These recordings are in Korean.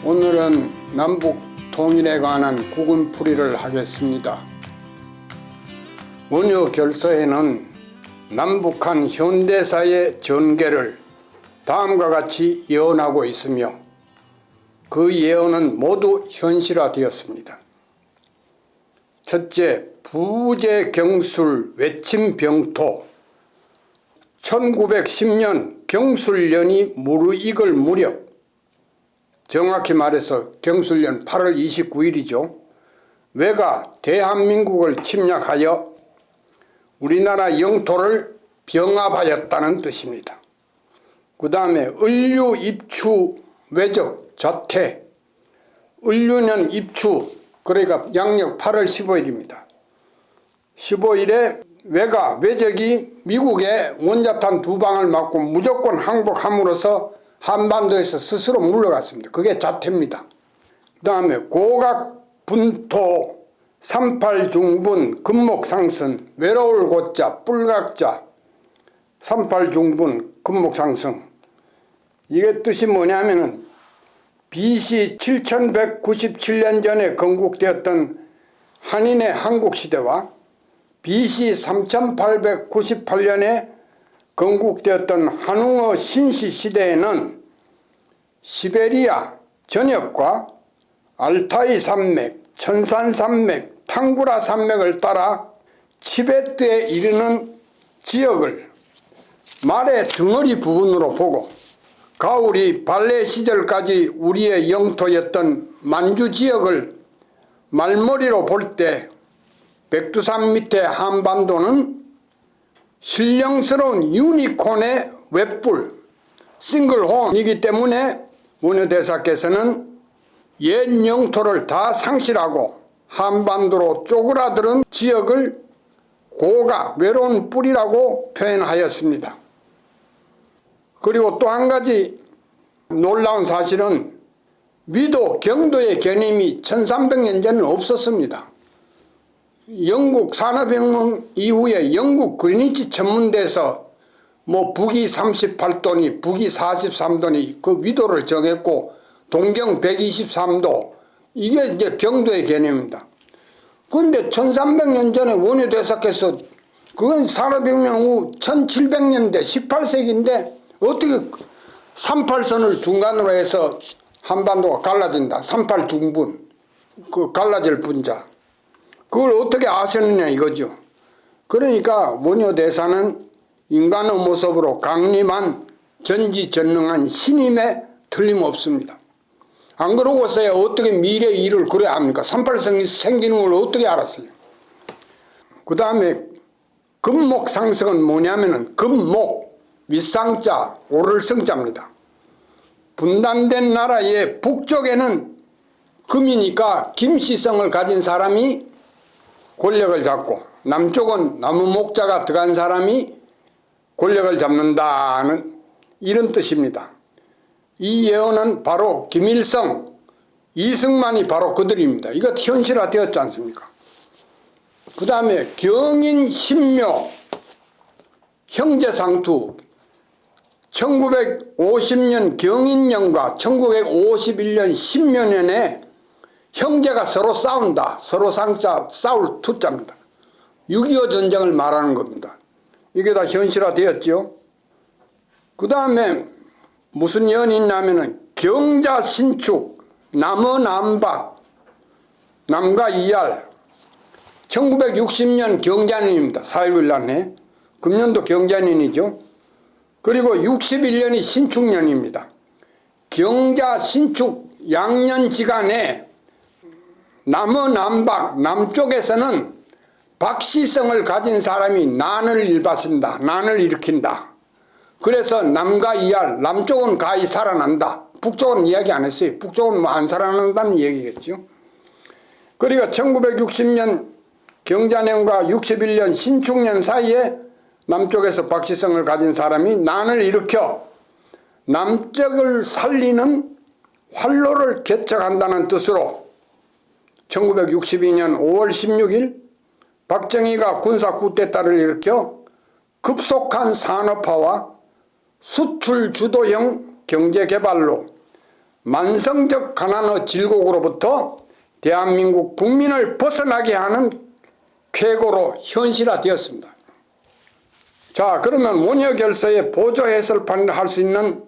오늘은 남북 통일에 관한 구근풀이를 하겠습니다. 원효 결서에는 남북한 현대사의 전개를 다음과 같이 예언하고 있으며 그 예언은 모두 현실화되었습니다. 첫째, 부재경술 외침병토. 1910년 경술년이 무르익을 무렵, 정확히 말해서 경술년 8월 29일이죠. 외가 대한민국을 침략하여 우리나라 영토를 병합하였다는 뜻입니다. 그 다음에 을류 입추 외적 자태. 을류년 입추, 그러니까 양력 8월 15일입니다. 15일에 외적이 미국의 원자탄 2방을 맞고 무조건 항복함으로써 한반도에서 스스로 물러갔습니다. 그게 자태입니다. 그 다음에 고각 분토 38중분 금목상승 외로울 고자 뿔각자 38중분 금목상승. 이게 뜻이 뭐냐면은 BC 7197년 전에 건국되었던 한인의 한국시대와 BC 3898년에 건국되었던 한웅어 신시시대에는 시베리아 전역과 알타이 산맥, 천산 산맥, 탕구라 산맥을 따라 치베트에 이르는 지역을 말의 덩어리 부분으로 보고 가오리 발레 시절까지 우리의 영토였던 만주 지역을 말머리로 볼 때 백두산 밑에 한반도는 신령스러운 유니콘의 웹불 싱글홈이기 때문에 원효대사께서는 옛 영토를 다 상실하고 한반도로 쪼그라드는 지역을 고가 외로운 뿔이라고 표현하였습니다. 그리고 또 한 가지 놀라운 사실은 위도, 경도의 개념이 1300년 전에는 없었습니다. 영국 산업혁명 이후에 영국 그리니치 천문대에서 북위 38도니 북위 43도니 그 위도를 정했고 동경 123도, 이게 이제 경도의 개념입니다. 그런데 1300년 전에 원효대사께서 그건 산업혁명 후 1700년대 18세기인데 어떻게 38선을 중간으로 해서 한반도가 갈라진다. 38중분, 그 갈라질 분자. 그걸 어떻게 아셨느냐 이거죠. 그러니까 원효대사는 인간의 모습으로 강림한 전지전능한 신임에 틀림없습니다. 안 그러고서야 어떻게 미래의 일을 그래 합니까? 38선이 생기는 걸 어떻게 알았어요? 그 다음에 금목상승은 뭐냐면은 금목, 윗상자, 오를 성자입니다. 분단된 나라의 북쪽에는 금이니까 김씨성을 가진 사람이 권력을 잡고 남쪽은 나무목자가 들어간 사람이 권력을 잡는다는 이런 뜻입니다. 이 예언은 바로 김일성, 이승만이 바로 그들입니다. 이거 현실화되었지 않습니까? 그 다음에 경인 신묘 형제상투. 1950년 경인년과 1951년 신묘년에 형제가 서로 싸운다. 서로 상자 싸울 투자입니다. 6.25 전쟁을 말하는 겁니다. 이게 다 현실화되었죠. 그 다음에 무슨 예언이 있냐면은 경자신축, 남어남박, 남과 이알. 1960년 경자년입니다. 4.19일 날에. 금년도 경자년이죠. 그리고 61년이 신축년입니다. 경자신축 양년지간에 남어남박, 남쪽에서는 박씨성을 가진 사람이 난을 일바신다. 난을 일으킨다. 그래서 남과 이할, 남쪽은 가히 살아난다. 북쪽은 이야기 안 했어요. 북쪽은 안 살아난다는 얘기겠죠. 그리고 1960년 경자년과 61년 신축년 사이에 남쪽에서 박씨성을 가진 사람이 난을 일으켜 남쪽을 살리는 활로를 개척한다는 뜻으로 1962년 5월 16일 박정희가 군사 쿠데타를 일으켜 급속한 산업화와 수출 주도형 경제 개발로 만성적 가난의 질곡으로부터 대한민국 국민을 벗어나게 하는 쾌거로 현실화되었습니다. 자, 그러면 원효결서의 보조 해설판을 할 수 있는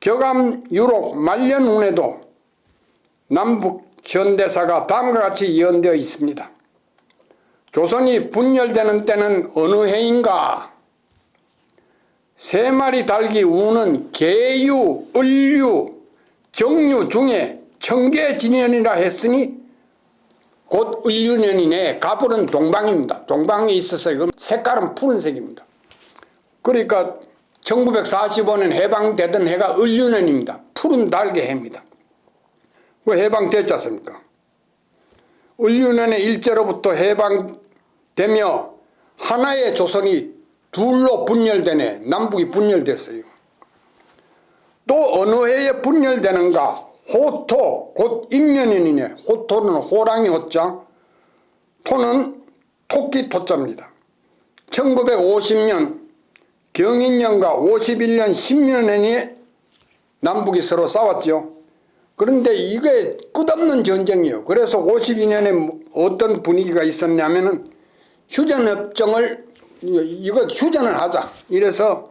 격암 유록 말년운에도 남북 현대사가 다음과 같이 예언되어 있습니다. 조선이 분열되는 때는 어느 해인가? 세 마리 닭이 우는 계유, 을유, 정유 중에 청계진년이라 했으니 곧 을유년이네. 갑을은 동방입니다. 동방에 있어서 이건 색깔은 푸른색입니다. 그러니까 1945년 해방되던 해가 을유년입니다. 푸른 달개 해입니다. 왜 해방됐지 않습니까? 을유년의 일제로부터 해방되며 하나의 조선이 둘로 분열되네. 남북이 분열됐어요. 또 어느 해에 분열되는가? 호토 곧 임면인이네. 호토는 호랑이 호자, 토는 토끼 토자입니다. 1950년 경인년과 51년 신년에 남북이 서로 싸웠죠. 그런데 이게 끝없는 전쟁이에요. 그래서 52년에 어떤 분위기가 있었냐면은 휴전협정을 이거 휴전을 하자. 이래서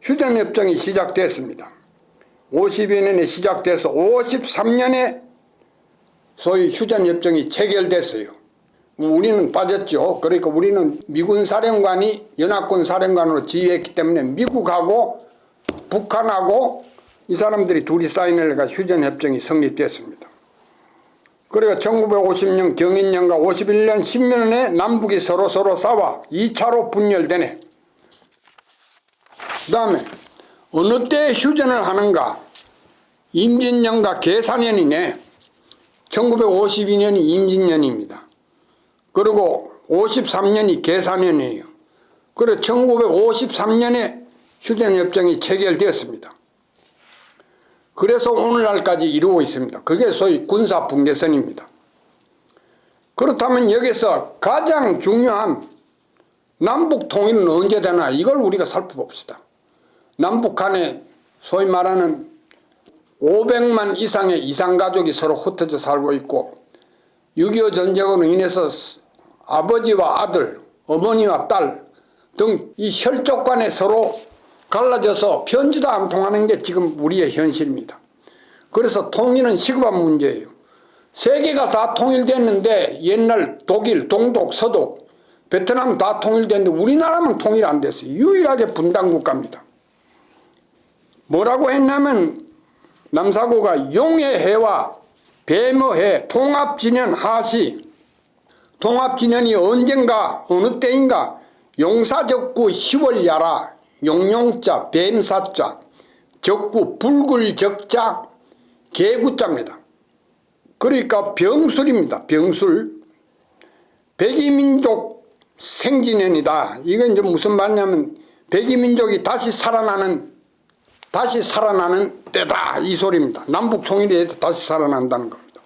휴전협정이 시작됐습니다. 52년에 시작돼서 53년에 소위 휴전협정이 체결됐어요. 우리는 빠졌죠. 그러니까 우리는 미군 사령관이 연합군 사령관으로 지휘했기 때문에 미국하고 북한하고 이 사람들이 둘이 사인을 해가 휴전협정이 성립됐습니다. 그러니까 1950년 경인년과 51년 신년에 남북이 서로 싸워 2차로 분열되네. 그 다음에 어느 때 휴전을 하는가? 임진년과 계사년이네. 1952년이 임진년입니다. 그리고 53년이 계사년이에요. 그리고 1953년에 휴전협정이 체결되었습니다. 그래서 오늘날까지 이루고 있습니다. 그게 소위 군사분계선입니다. 그렇다면 여기서 가장 중요한 남북 통일은 언제 되나 이걸 우리가 살펴봅시다. 남북 간에 소위 말하는 500만 이상의 이산가족이 서로 흩어져 살고 있고 6.25 전쟁으로 인해서 아버지와 아들, 어머니와 딸 등 이 혈족 간에 서로 갈라져서 편지도 안 통하는 게 지금 우리의 현실입니다. 그래서 통일은 시급한 문제예요. 세계가 다 통일됐는데 옛날 독일, 동독, 서독, 베트남 다 통일됐는데 우리나라만 통일 안 됐어요. 유일하게 분단국가입니다. 뭐라고 했냐면 남사고가 용의 해와 뱀의 해, 통합진년 하시. 통합진년이 언젠가 어느 때인가 용사적구 10월 야라 용용자 뱀사자 적구 불굴적자 개구자입니다. 그러니까 병술입니다. 병술. 백이민족 생진년이다. 이건 이제 무슨 말이냐면 백이민족이 다시 살아나는 때다 이 소리입니다. 남북 통일이 다시 살아난다는 겁니다.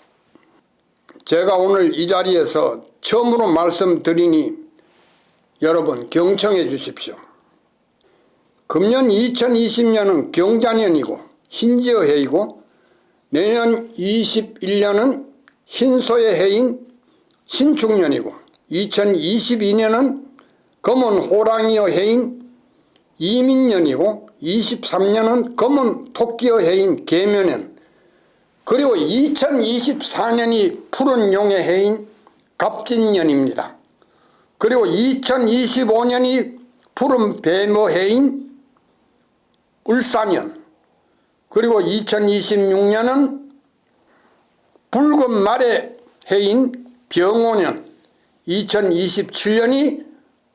제가 오늘 이 자리에서 처음으로 말씀드리니 여러분 경청해 주십시오. 금년 2020년은 경자년이고 흰지의 해이고 내년 21년은 흰소의 해인 신축년이고 2022년은 검은 호랑이의 해인 이민년이고 23년은 검은 토끼의 해인 계묘년 그리고 2024년이 푸른 용의 해인 갑진년입니다. 그리고 2025년이 푸른 뱀의 해인 을사년 그리고 2026년은 붉은 말의 해인 병오년 2027년이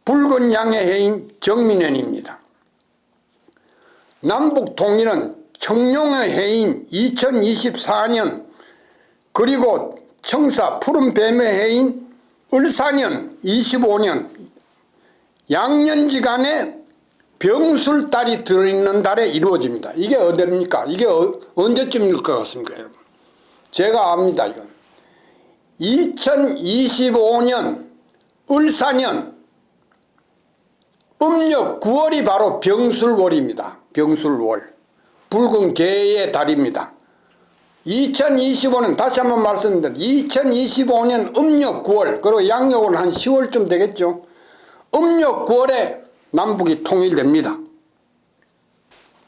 붉은 양의 해인 정민년입니다. 남북 통일은 청룡의 해인 2024년 그리고 청사 푸른 뱀의 해인 을사년 25년 양년지간에 병술달이 들어있는 달에 이루어집니다. 이게 어디입니까? 이게 언제쯤일 것 같습니까, 여러분? 제가 압니다, 이건. 2025년 을사년 음력 9월이 바로 병술월입니다. 병술월. 붉은 개의 달입니다. 2025년 다시 한번 말씀드립니다. 2025년 음력 9월 그리고 양력으로는 한 10월쯤 되겠죠. 음력 9월에 남북이 통일됩니다.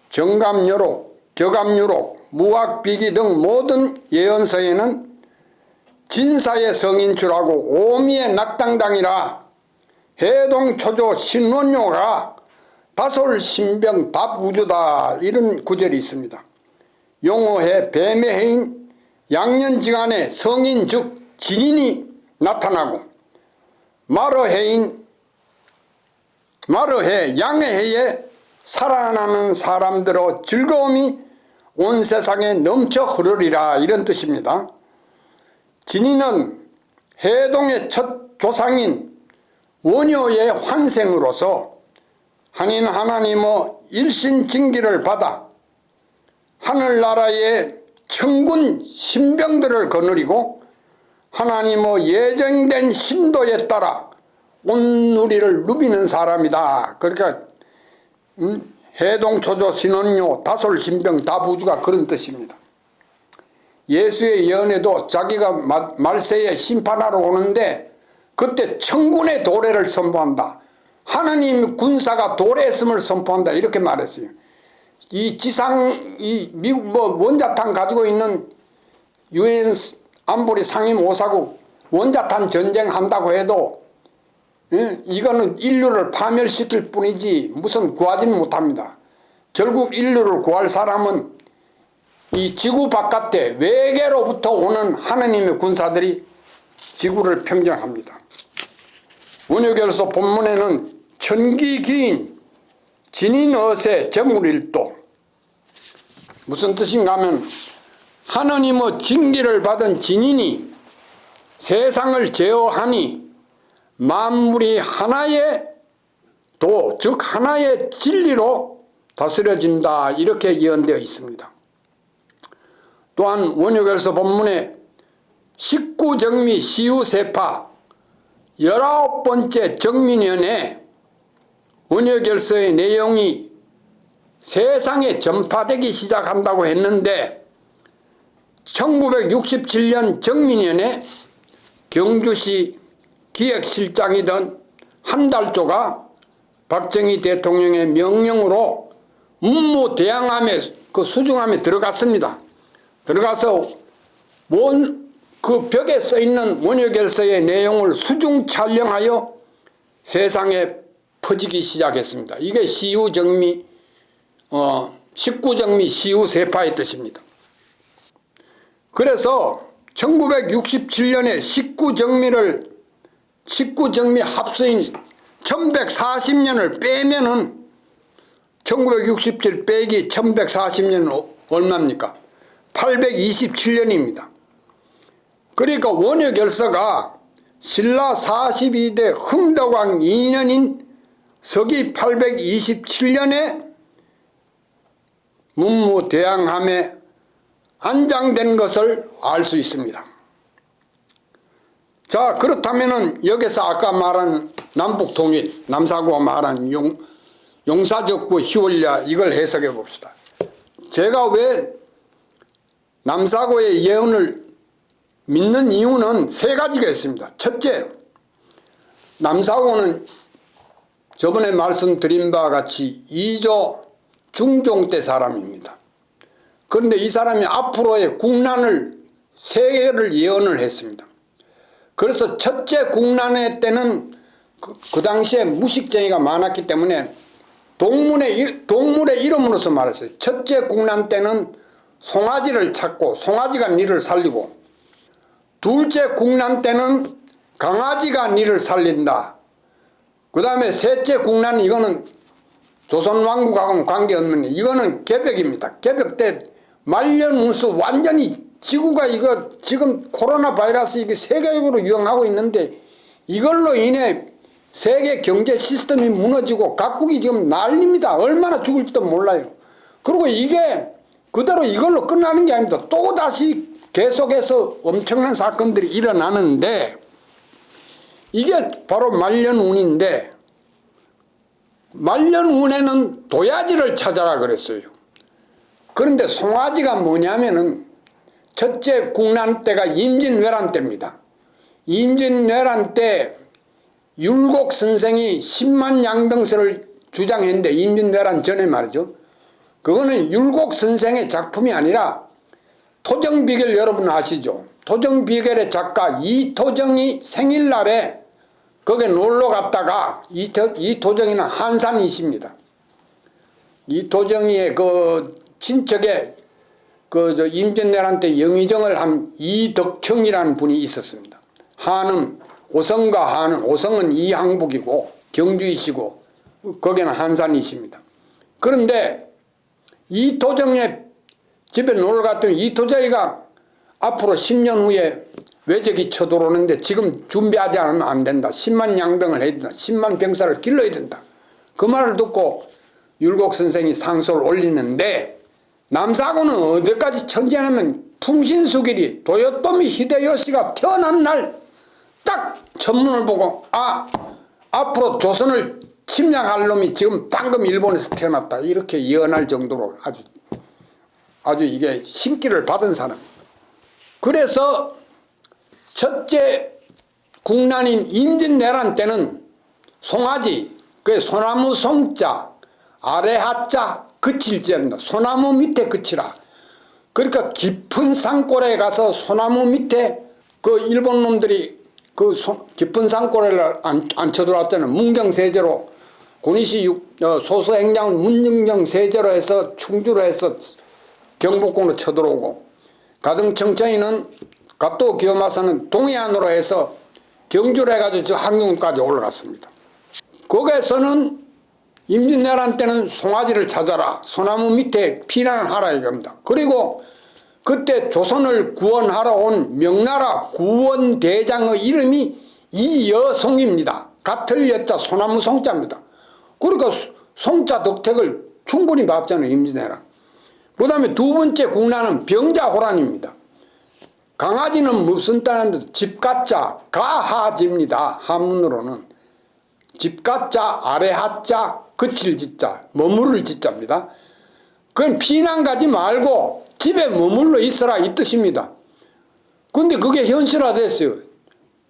정감유록, 격암유록, 무학비기 등 모든 예언서에는 진사의 성인출하고 오미의 낙당당이라 해동초조 신원요가 다솔신병 답우주다 이런 구절이 있습니다. 용어해 뱀의 해인 양년지간에 성인 즉 진인이 나타나고 마르해 양의 해에 살아나는 사람들의 즐거움이 온 세상에 넘쳐 흐르리라 이런 뜻입니다. 진인은 해동의 첫 조상인 원효의 환생으로서 한인 하나님의 일신징기를 받아 하늘나라의 천군 신병들을 거느리고 하나님의 예정된 신도에 따라 온 누리를 누비는 사람이다. 그러니까 해동초조 신원요 다솔신병 다부주가 그런 뜻입니다. 예수의 예언에도 자기가 말세에 심판하러 오는데 그때 천군의 도래를 선포한다. 하나님 군사가 도래했음을 선포한다. 이렇게 말했어요. 이 미국 원자탄 가지고 있는 유엔 안보리 상임 5사국 원자탄 전쟁한다고 해도 이거는 인류를 파멸시킬 뿐이지 무슨 구하지는 못합니다. 결국 인류를 구할 사람은 이 지구 바깥에 외계로부터 오는 하느님의 군사들이 지구를 평정합니다. 원효결서 본문에는 천기기인 진인어세 재물일도 무슨 뜻인가 하면 하느님의 징기를 받은 진인이 세상을 제어하니 만물이 하나의 도, 즉 하나의 진리로 다스려진다 이렇게 예언되어 있습니다. 또한 원효결서 본문에 19정미 시우세파 19번째 정민연에 원효결서의 내용이 세상에 전파되기 시작한다고 했는데 1967년 정민연에 경주시 기획실장이던 한달조가 박정희 대통령의 명령으로 문무대양암에 그 수중암에 들어갔습니다. 들어가서 그 벽에 써있는 원효결서의 내용을 수중 촬영하여 세상에 퍼지기 시작했습니다. 이게 시우정미 19정미 시우세파의 뜻입니다. 그래서 1967년에 19정미 합수인 1140년을 빼면은 1967 빼기 1140년은 얼마입니까? 827년입니다. 그러니까 원효결서가 신라 42대 흥덕왕 2년인 서기 827년에 문무대양암에 안장된 것을 알 수 있습니다. 자, 그렇다면은 여기서 아까 말한 남북통일, 남사구가 말한 용사적부 희월야 이걸 해석해 봅시다. 제가 왜 남사구의 예언을 믿는 이유는 세 가지가 있습니다. 첫째, 남사구는 저번에 말씀드린 바와 같이 2조 중종 때 사람입니다. 그런데 이 사람이 앞으로의 국난을 세 개를 예언을 했습니다. 그래서 첫째 국난의 때는 그 당시에 무식쟁이가 많았기 때문에 동물의 이름으로서 말했어요. 첫째 국난 때는 송아지를 찾고 송아지가 니를 살리고, 둘째 국난 때는 강아지가 니를 살린다. 그 다음에 셋째 국난, 이거는 조선왕국하고는 관계없는, 이거는 개벽입니다. 개벽 때 말년운수 완전히 지구가 이거 지금 코로나 바이러스 이게 세계적으로 유행하고 있는데 이걸로 인해 세계 경제 시스템이 무너지고 각국이 지금 난립니다. 얼마나 죽을지도 몰라요. 그리고 이게 그대로 이걸로 끝나는 게 아닙니다. 또다시 계속해서 엄청난 사건들이 일어나는데 이게 바로 말년운인데, 말년운에는 도야지를 찾아라 그랬어요. 그런데 송아지가 뭐냐면은 첫째 국난 때가 임진왜란 때입니다. 임진왜란 때 율곡 선생이 10만 양병설을 주장했는데, 임진왜란 전에 말이죠. 그거는 율곡 선생의 작품이 아니라 토정비결, 여러분 아시죠? 토정비결의 작가 이토정이 생일날에 거기에 놀러 갔다가, 이토정이는 한산이십니다. 이토정이의 그 친척에 임진왜란 때 영의정을 한 이덕형이라는 분이 있었습니다. 한음, 오성과 한음, 오성은 이항복이고 경주이시고 거기는 한산이십니다. 그런데 이토정의 집에 놀러 갔더니 이토정이가 앞으로 10년 후에 외적이 쳐들어오는데 지금 준비하지 않으면 안 된다. 10만 양병을 해야 된다. 10만 병사를 길러야 된다. 그 말을 듣고 율곡 선생이 상소를 올리는데, 남사고는 어디까지 천지냐면 풍신수길이 도요토미 히데요시가 태어난 날 딱 천문을 보고, 아, 앞으로 조선을 침략할 놈이 지금 방금 일본에서 태어났다, 이렇게 예언할 정도로 아주 이게 신기를 받은 사람. 그래서 첫째 국난인 임진왜란 때는 송아지, 그 소나무 송자, 아래 하자, 그칠지입니다. 소나무 밑에 그치라. 그러니까 깊은 산골에 가서 소나무 밑에 그 일본 놈들이 깊은 산골에를 안 쳐들어왔잖아요. 문경세제로, 고니시 소서행장은 문경세제로 해서 충주로 해서 경복궁으로 쳐들어오고, 가등청천이는 갑도 기요마사는 동해안으로 해서 경주로 해가지고 저 한경까지 올라갔습니다. 거기에서는 임진왜란 때는 송아지를 찾아라, 소나무 밑에 피난을 하라 이겁니다. 그리고 그때 조선을 구원하러 온 명나라 구원대장의 이름이 이여송입니다. 같을 여자 소나무 송자입니다. 그러니까 송자 덕택을 충분히 받잖아요, 임진왜란. 그 다음에 두 번째 국난은 병자호란입니다. 강아지는 무슨 뜻인지 집가자, 가하지입니다. 한문으로는 집가자, 아래 하자, 그칠 짓자, 머무를 짓자입니다. 그건 피난 가지 말고 집에 머물러 있어라 이 뜻입니다. 근데 그게 현실화됐어요.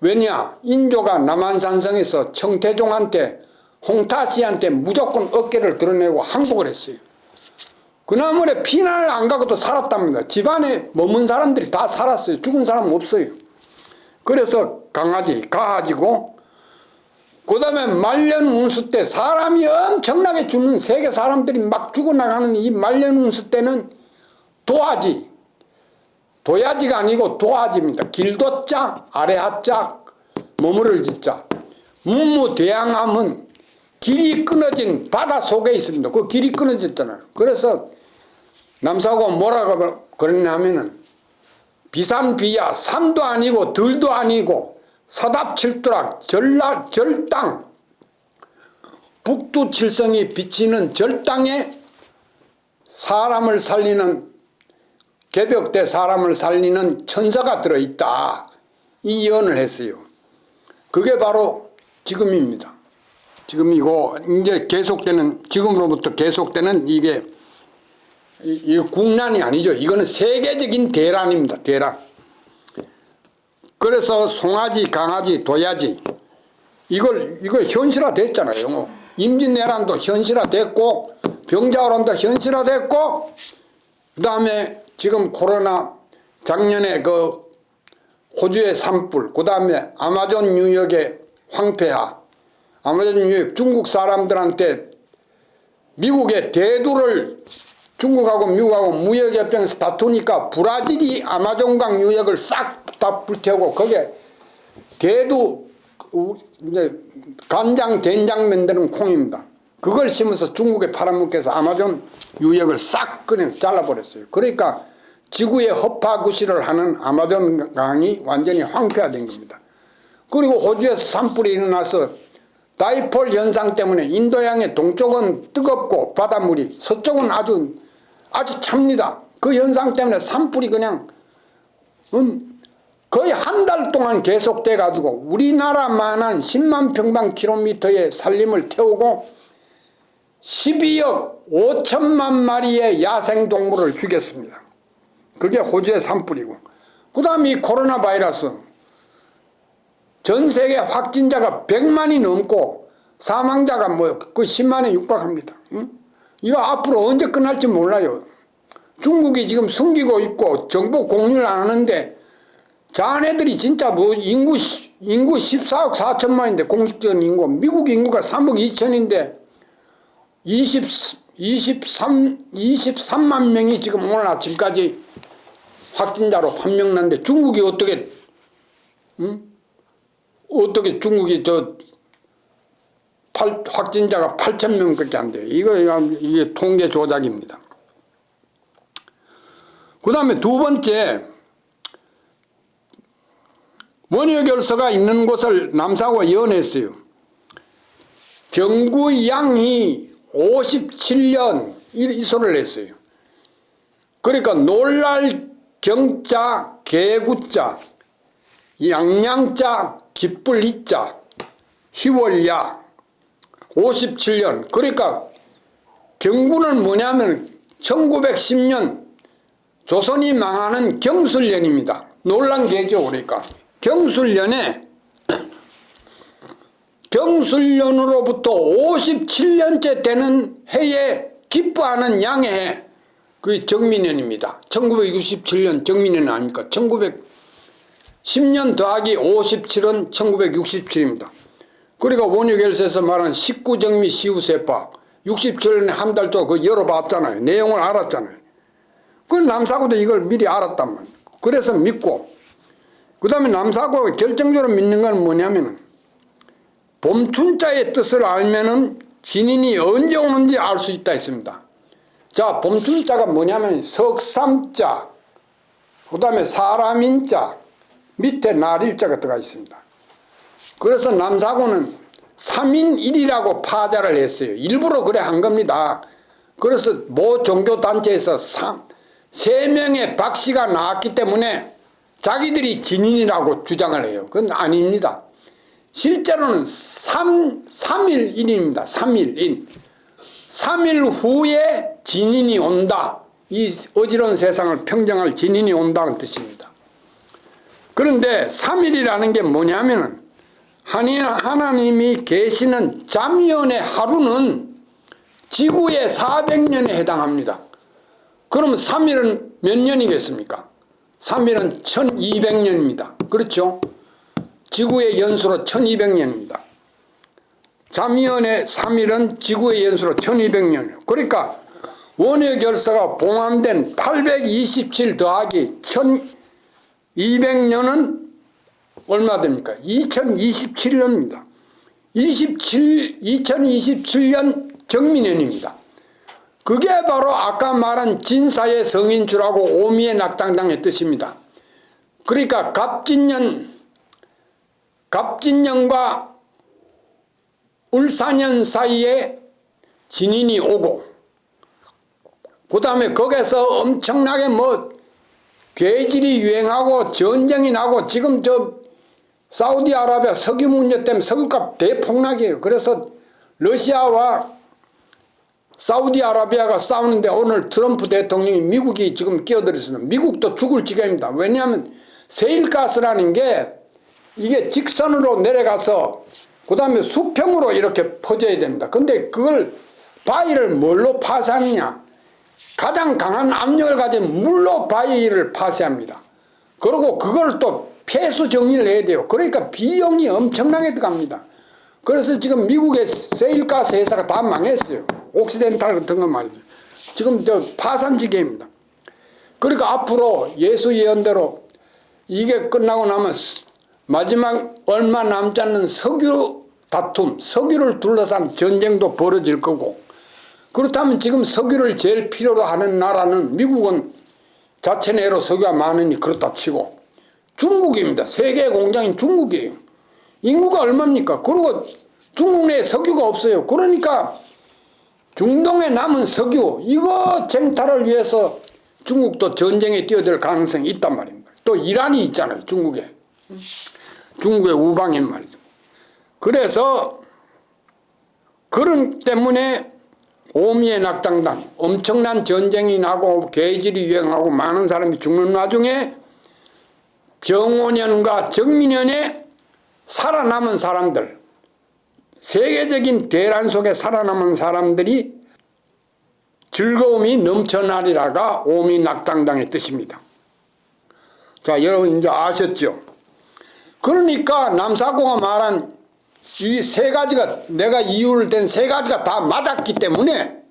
왜냐? 인조가 남한산성에서 청태종한테, 홍타씨한테 무조건 어깨를 드러내고 항복을 했어요. 그나물에 피난을 안 가고도 살았답니다. 집안에 머문 사람들이 다 살았어요. 죽은 사람은 없어요. 그래서 강아지, 가지고, 그 다음에 말년운수 때 사람이 엄청나게 죽는, 세계 사람들이 막 죽어나가는 이 말년운수 때는 도화지, 도야지가 아니고 도화지입니다. 길도자, 아래하자, 머무를 짓자. 문무대양암은 길이 끊어진 바다 속에 있습니다. 그 길이 끊어졌잖아요. 그래서 남사고 뭐라고 그랬냐면은 비산비야, 산도 아니고 들도 아니고 사답칠두락, 절땅, 북두칠성이 비치는 절땅에 사람을 살리는, 개벽대 사람을 살리는 천사가 들어있다, 이 예언을 했어요. 그게 바로 지금입니다. 지금이고, 이제 계속되는, 지금으로부터 계속되는 이게 국난이 아니죠. 이거는 세계적인 대란입니다. 대란. 그래서 송아지, 강아지, 도야지, 이거 현실화 됐잖아요. 임진왜란도 현실화됐고, 병자호란도 현실화됐고, 그 다음에 지금 코로나, 작년에 그 호주의 산불, 그 다음에 아마존 유역의 황폐화, 아마존 유역 중국 사람들한테 미국의 대두를, 중국하고 미국하고 무역협정에서 다투니까 브라질이 아마존강 유역을 싹 다 불태우고 거기에 대두, 이제 간장, 된장 만드는 콩입니다. 그걸 심어서 중국에 팔아먹혀서 아마존 유역을 싹 그냥 잘라버렸어요. 그러니까 지구의 허파구실을 하는 아마존 강이 완전히 황폐화된 겁니다. 그리고 호주에서 산불이 일어나서 다이폴 현상 때문에 인도양의 동쪽은 뜨겁고 바닷물이, 서쪽은 아주 찹니다. 그 현상 때문에 산불이 그냥 거의 한 달 동안 계속돼 가지고 우리나라만한 10만 평방킬로미터의 산림을 태우고 12억 5천만 마리의 야생동물을 죽였습니다. 그게 호주의 산불이고, 그 다음에 이 코로나 바이러스 전 세계 확진자가 100만이 넘고 사망자가 뭐 그 10만에 육박합니다. 응? 이거 앞으로 언제 끝날지 몰라요. 중국이 지금 숨기고 있고 정보 공유를 안 하는데, 자네들이 진짜 뭐 인구 14억 4천만인데 공식적인 인구, 미국 인구가 3억 2천인데 23만 명이 지금 오늘 아침까지 확진자로 판명났는데, 중국이 어떻게 중국이 확진자가 8천 명밖에 안 돼요. 이게 통계 조작입니다. 그 다음에 두 번째, 원효결서가 있는 곳을 남사고가 연했어요. 경구양이 57년 이 소리를 했어요. 그러니까 놀랄 경자 개구자 양양자 기쁠 이자 희월야 57년. 그러니까 경구는 뭐냐면 1910년 조선이 망하는 경술년입니다. 놀란 계죠. 그러니까 경술년으로부터 57년째 되는 해에 기뻐하는 양의 해, 그게 정민년입니다. 1967년 정민년 아닙니까? 1910년 더하기 57은 1967입니다. 그러니까 원효결서에서 말하는 19정미 시우세파 67년에 한 달 동안 그 열어봤잖아요. 내용을 알았잖아요. 그 남사고도 이걸 미리 알았단 말이에요. 그래서 믿고, 그 다음에 남사고가 결정적으로 믿는 건 뭐냐면은, 봄춘자의 뜻을 알면은 진인이 언제 오는지 알 수 있다 했습니다. 자, 봄춘자가 뭐냐면 석삼자, 그 다음에 사람인자, 밑에 날일자가 들어가 있습니다. 그래서 남사고는 3인1이라고 파자를 했어요. 일부러 그래 한 겁니다. 그래서 모 종교단체에서 3명의 박씨가 나왔기 때문에 자기들이 진인이라고 주장을 해요. 그건 아닙니다. 실제로는 3일인입니다. 3일인. 3일 후에 진인이 온다. 이 어지러운 세상을 평정할 진인이 온다는 뜻입니다. 그런데 3일이라는 게 뭐냐면은, 하나님이 계시는 잠언의 하루는 지구의 400년에 해당합니다. 그럼 3일은 몇 년이겠습니까? 3일은 1200년입니다. 그렇죠? 지구의 연수로 1200년입니다. 잠언의 3일은 지구의 연수로 1200년이에요. 그러니까 원효결서가 봉함된 827 더하기 1200년은 얼마 됩니까? 2027년입니다. 2027년 정민년입니다. 그게 바로 아까 말한 진사의 성인주라고 오미의 낙당당의 뜻입니다. 그러니까 갑진년과 울사년 사이에 진인이 오고, 그 다음에 거기서 엄청나게 괴질이 유행하고 전쟁이 나고, 지금 사우디아라비아 석유 문제 때문에 석유값 대폭락이에요. 그래서 러시아와 사우디아라비아가 싸우는데 오늘 트럼프 대통령이 미국이 지금 끼어들었습니다. 미국도 죽을 지경입니다. 왜냐하면 세일가스라는 게 이게 직선으로 내려가서 그 다음에 수평으로 이렇게 퍼져야 됩니다. 근데 그걸 바위를 뭘로 파쇄하느냐? 가장 강한 압력을 가진 물로 바위를 파쇄합니다. 그리고 그걸 또 폐수 정리를 해야 돼요. 그러니까 비용이 엄청나게 들어갑니다. 그래서 지금 미국의 세일가스 회사가 다 망했어요. 옥시덴탈 같은 거 말이죠. 지금 파산지경입니다. 그러니까 앞으로 예수 예언대로 이게 끝나고 나면 마지막 얼마 남지 않는 석유 다툼, 석유를 둘러싼 전쟁도 벌어질 거고, 그렇다면 지금 석유를 제일 필요로 하는 나라는 미국은 자체 내로 석유가 많으니 그렇다 치고, 중국입니다. 세계 공장인 중국이에요. 인구가 얼마입니까? 그리고 중국 내에 석유가 없어요. 그러니까 중동에 남은 석유, 이거 쟁탈을 위해서 중국도 전쟁에 뛰어들 가능성이 있단 말입니다. 또 이란이 있잖아요. 중국의 우방인 말이죠. 그래서 그런 때문에 오미의 낙당당 엄청난 전쟁이 나고 계질이 유행하고 많은 사람이 죽는 와중에 정오년과 정민년에 살아남은 사람들, 세계적인 대란 속에 살아남은 사람들이 즐거움이 넘쳐나리라가 오미낙당당의 뜻입니다. 자, 여러분 이제 아셨죠? 그러니까 남사공가 말한 이 세 가지가, 내가 이유를 댄 세 가지가 다 맞았기 때문에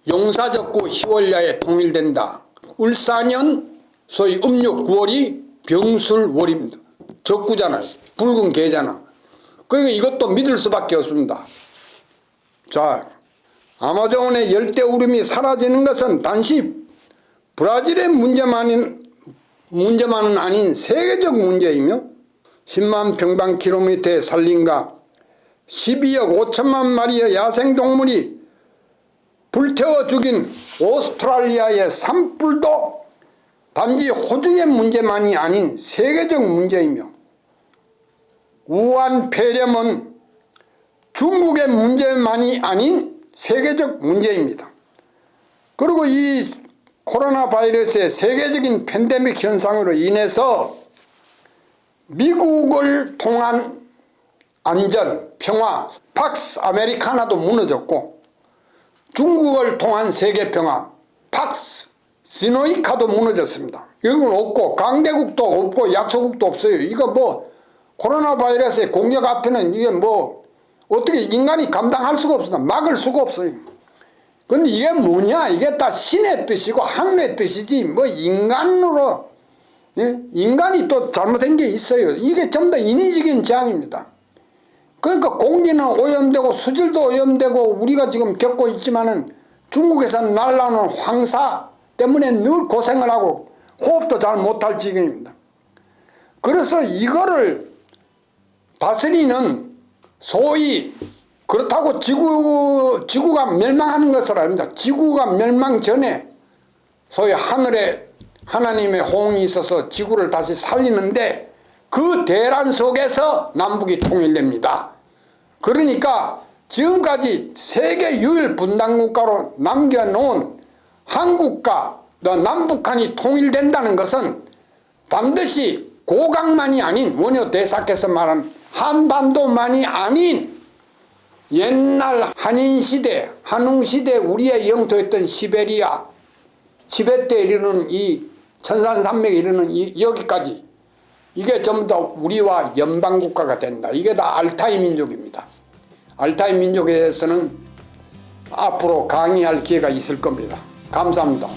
용사적구 희월야에 통일된다. 울사년 소위 음력 9월이 병술월입니다. 적구잖아요. 붉은 개잖아. 그러니까 이것도 믿을 수밖에 없습니다. 자, 아마존의 열대우림이 사라지는 것은 단지 브라질의 문제만은 아닌 세계적 문제이며 10만 평방킬로미터의 산림과 12억 5천만 마리의 야생동물이 불태워 죽인 오스트랄리아의 산불도 단지 호주의 문제만이 아닌 세계적 문제이며 우한 폐렴은 중국의 문제만이 아닌 세계적 문제입니다. 그리고 이 코로나 바이러스의 세계적인 팬데믹 현상으로 인해서 미국을 통한 안전, 평화, 팍스 아메리카나도 무너졌고 중국을 통한 세계평화, 팍스 시노이카도 무너졌습니다. 이건 없고 강대국도 없고 약소국도 없어요. 이거 뭐 코로나 바이러스의 공격 앞에는 이게 뭐 어떻게 인간이 감당할 수가 없습니다. 막을 수가 없어요. 근데 이게 뭐냐? 이게 다 신의 뜻이고 하늘의 뜻이지 뭐 인간으로, 예? 인간이 또 잘못된 게 있어요. 이게 전부 다 인위적인 재앙입니다. 그러니까 공기는 오염되고 수질도 오염되고 우리가 지금 겪고 있지만은 중국에서 날라오는 황사 때문에 늘 고생을 하고 호흡도 잘 못할 지경입니다. 그래서 이거를 다스리는 소위 그렇다고 지구가 멸망하는 것을 아닙니다. 지구가 멸망 전에 소위 하늘에 하나님의 호응이 있어서 지구를 다시 살리는데 그 대란 속에서 남북이 통일됩니다. 그러니까 지금까지 세계 유일 분단국가로 남겨놓은 한국과 남북한이 통일된다는 것은 반드시 고강만이 아닌 원효 대사께서 말한 한반도만이 아닌 옛날 한인시대, 한웅시대 우리의 영토였던 시베리아, 티베트에 이르는 이 천산산맥에 이르는 여기까지 이게 전부 다 우리와 연방국가가 된다. 이게 다 알타이 민족입니다. 알타이 민족에 대해서는 앞으로 강의할 기회가 있을 겁니다. 감사합니다.